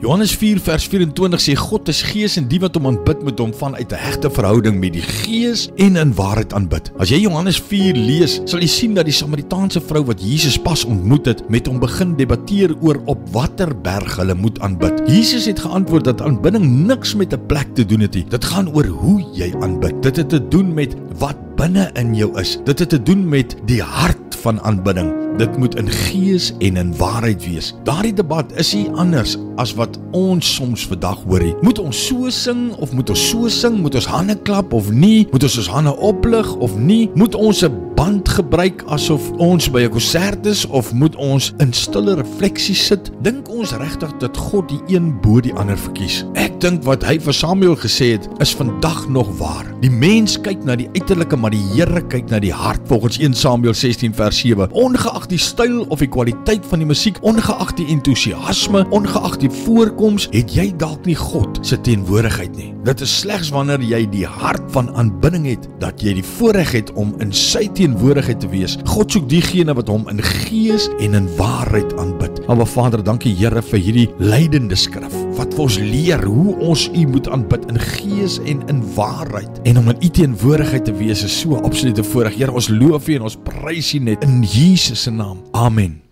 Johannes 4 vers 24 sê, God is gees en die wat hom aanbid moet hom vanuit 'n hegte verhouding met die gees en in waarheid aanbid. As jy Johannes 4 lees, sal jy sien dat die Samaritaanse vrou wat Jesus pas ontmoet het, met hom begin debatteer oor op watter berg hulle moet aanbid. Jesus het geantwoord dat aanbidding niks met 'n plek te doen het nie. Dit gaan oor hoe jy aanbid. Dit het te doen met wat binne in jou is. Dit het te doen met die hart van aanbidding. Dit moet in gees en in waarheid wees. Daardie debat is nie anders as wat ons soms vandag hoor nie. Moet ons so sing of moet ons so sing? Moet ons hande klap of nie? Moet ons hande oplig of nie? Moet ons 'n band gebruik asof ons by 'n konsert is of moet ons in stille refleksie sit? Dink ons regtig dat God die een bo die ander verkies? Ek dink wat hy vir Samuel gesê het, is vandag nog waar. Die mens kyk na die uiterlike, maar die Here kyk na die hart, volgens 1 Samuel 16 vers 7. Ongeag die styl of die kwaliteit van die musiek, ongeag die entoesiasme, ongeag die voorkoms, het jy dalk nie God se teenwoordigheid nie. Dit is slegs wanneer jy die hart van aanbidding het, dat jy die voorreg het om in sy teenwoordigheid te wees. God soek diegene wat hom in gees en in waarheid aanbid. Aba Vader, dankie Here vir hierdie leidende skrif, wat vir ons leer hoe ons U moet aanbid in gees en in waarheid. En om in U teenwoordigheid te wees is so 'n absolute voorreg. Here, ons loof U en ons prys U net in Jesus se naam. Amen.